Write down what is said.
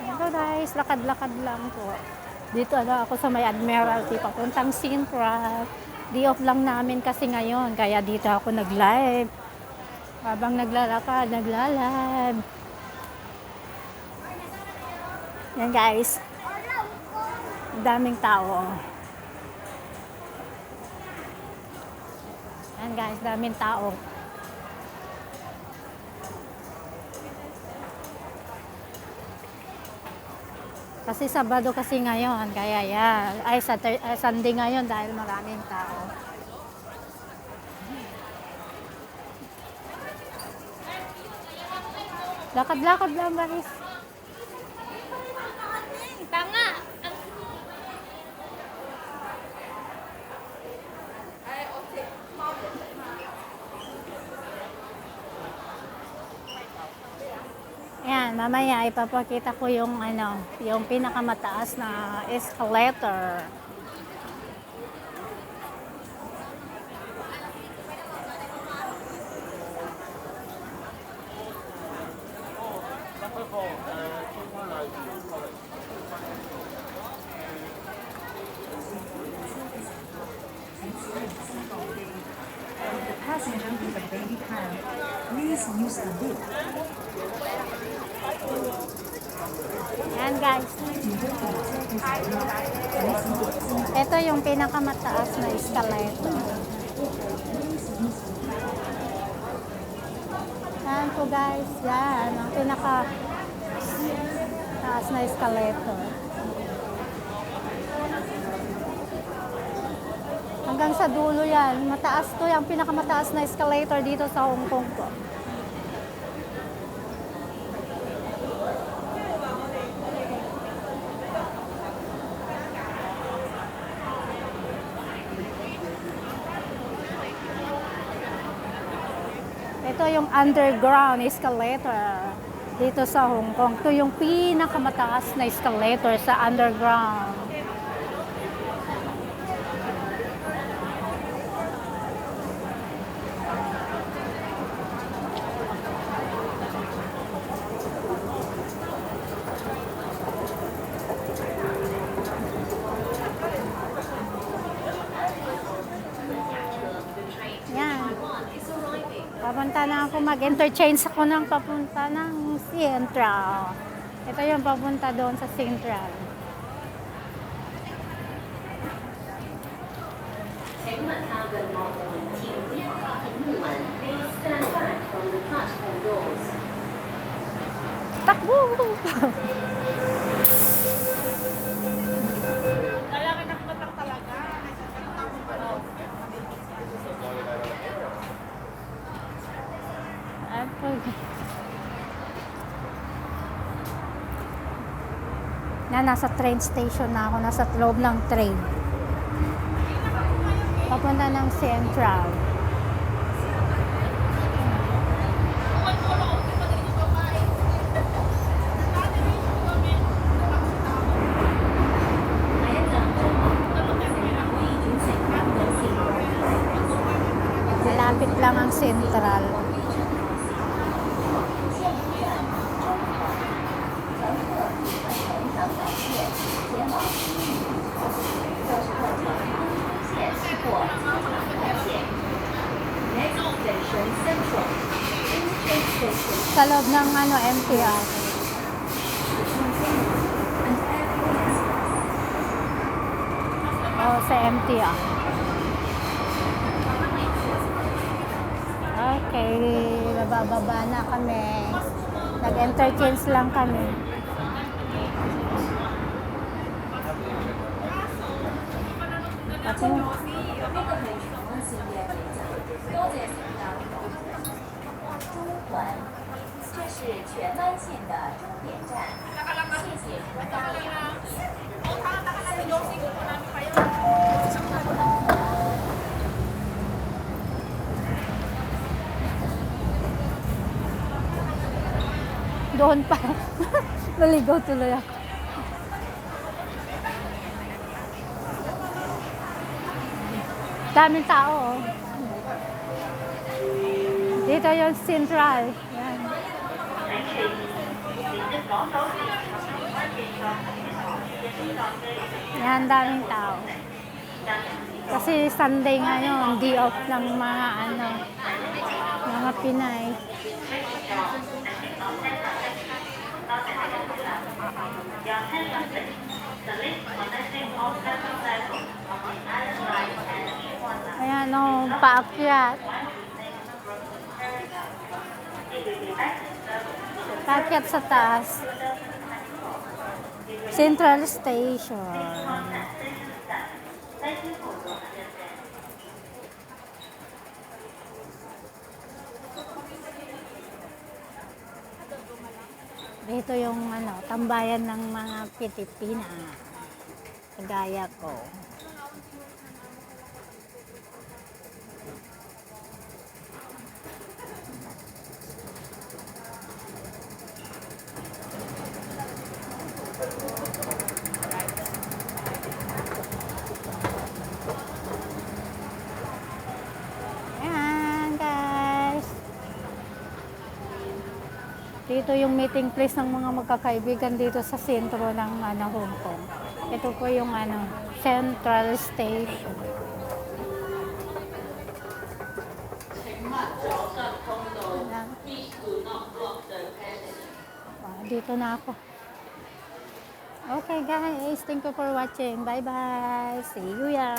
So guys, lakad-lakad lang po. Dito na ako sa may Admiralty, papuntang Central. Day off lang namin kasi ngayon, kaya dito ako nag-live. Habang naglalakad, nagla-live. Yan guys. Daming tao. Yan guys, daming tao. Kasi Sabado kasi ngayon, kaya yan. Ay, Sunday ngayon dahil maraming tao. Lakad-lakad lang guys. Tanga! Yan, mamaya ipapakita ko yung yung pinakamataas na escalator. Passenger with a baby pram, please use the lift. Yan guys. Ito yung pinakamataas na escalator. Yan po guys. Yan, ang pinakataas na escalator. Hanggang sa dulo yan. Mataas to, yung pinakamataas na escalator dito sa Hong Kong po. Ito yung underground escalator dito sa Hong Kong. Ito yung pinakamataas na escalator sa underground. Yan. Papunta na ako, mag-interchange ako ng papunta ng Central. Ito yung papunta doon sa Central. 请问他的猫请不要靠近木门 Please stand back from the platform doors. Takbo! Nasa train station na ako, nasa loob ng train. Papunta ng Central. Malapit lang ang Central. Sa loob ng MTR. Sa MTR. Okay, nabababa na kami. Nag-interchange lang kami. Doon pa. Naligaw tuloy ako. Daming tao. Oh. Dito yung Central. Yan. Yan, daming tao. Kasi Sunday ngayon, day off ng mga mga Pinay. Ayan o, paakyat. Paakyat sa taas. Central Station. Dito yung tambayan ng mga Pilipina. Kagaya ko. Ayan, guys. Dito yung meeting place ng mga magkakaibigan dito sa sentro ng Hong Kong. Ito po yung Central Station. Ayan. Dito na ako. Okay guys, thank you for watching. Bye bye. See you ya.